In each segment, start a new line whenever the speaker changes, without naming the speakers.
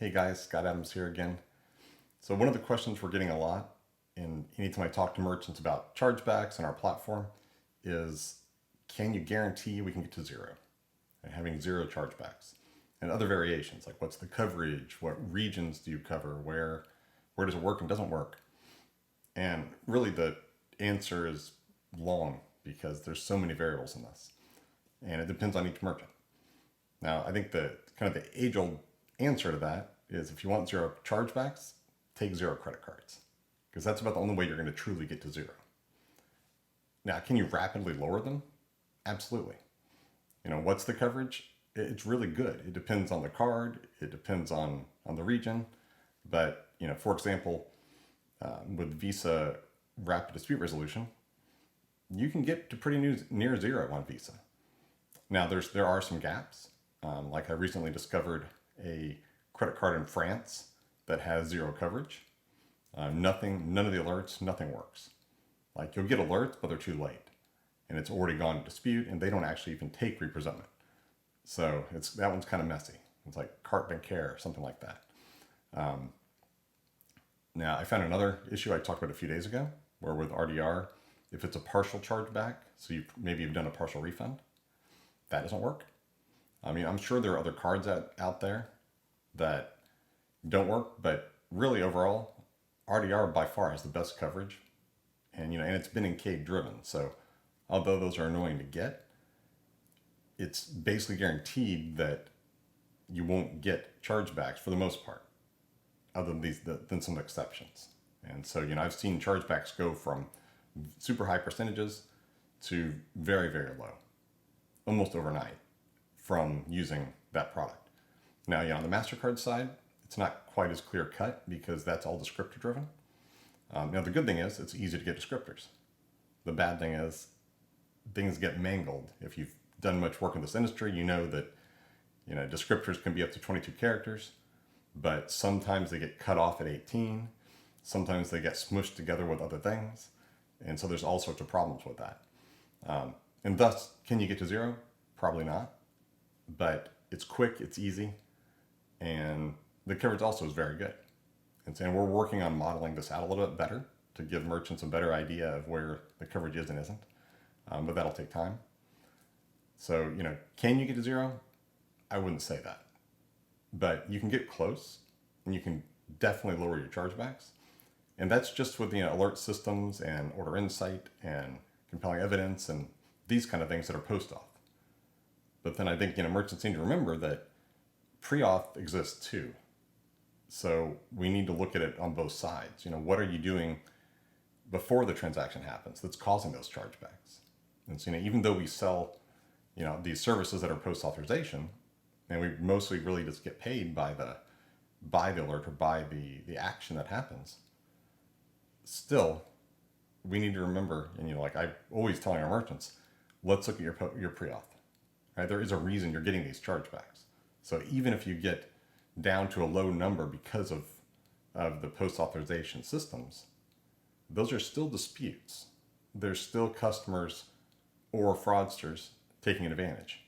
Hey guys, Scott Adams here again. So one of the questions we're getting a lot, and anytime I talk to merchants about chargebacks and our platform, is can you guarantee we can get to zero? And having zero chargebacks. And other variations, like what's the coverage, what regions do you cover, where does it work and doesn't work? And really the answer is long because there's so many variables in this. And it depends on each merchant. Now, I think the kind of the age-old answer to that is if you want zero chargebacks, take zero credit cards, because that's about the only way you're going to truly get to zero. Now, can you rapidly lower them? Absolutely. What's the coverage? It's really good. It depends on the card. It depends on the region. But, for example, with Visa Rapid Dispute Resolution, you can get to pretty near zero on Visa. Now, there are some gaps. Like I recently discovered a credit card in France that has zero coverage. None of the alerts, nothing works. Like you'll get alerts, but they're too late. And it's already gone to dispute, and they don't actually even take representment. So that one's kind of messy. It's like carte bancaire or something like that. Now, I found another issue I talked about a few days ago, where with RDR, if it's a partial chargeback, so maybe you've done a partial refund, that doesn't work. I mean, I'm sure there are other cards out there that don't work, but really overall, RDR by far has the best coverage, and it's been encade driven. So although those are annoying to get, it's basically guaranteed that you won't get chargebacks for the most part, other than some exceptions. And so I've seen chargebacks go from super high percentages to very, very low, almost overnight, from using that product. Now, on the MasterCard side, it's not quite as clear cut because that's all descriptor driven. Now, the good thing is it's easy to get descriptors. The bad thing is things get mangled. If you've done much work in this industry, you know that descriptors can be up to 22 characters, but sometimes they get cut off at 18. Sometimes they get smushed together with other things. And so there's all sorts of problems with that. And thus, can you get to zero? Probably not. But it's quick, it's easy, and the coverage also is very good. And we're working on modeling this out a little bit better to give merchants a better idea of where the coverage is and isn't. But that'll take time. So, can you get to zero? I wouldn't say that. But you can get close, and you can definitely lower your chargebacks. And that's just with alert systems and order insight and compelling evidence and these kind of things that are post-auth. But then I think merchants need to remember that pre-auth exists too. So we need to look at it on both sides. What are you doing before the transaction happens that's causing those chargebacks? And so even though we sell these services that are post-authorization, and we mostly really just get paid by the alert or by the action that happens, still we need to remember, and like I'm always telling our merchants, let's look at your pre-auth. Right? There is a reason you're getting these chargebacks. So even if you get down to a low number because of the post-authorization systems, those are still disputes. There's still customers or fraudsters taking advantage.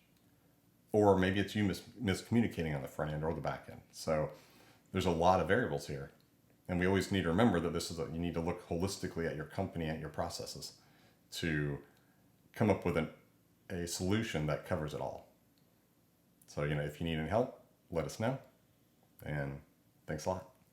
Or maybe it's you miscommunicating on the front end or the back end. So there's a lot of variables here. And we always need to remember that you need to look holistically at your company and your processes to come up with a solution that covers it all. So, if you need any help, let us know. And thanks a lot.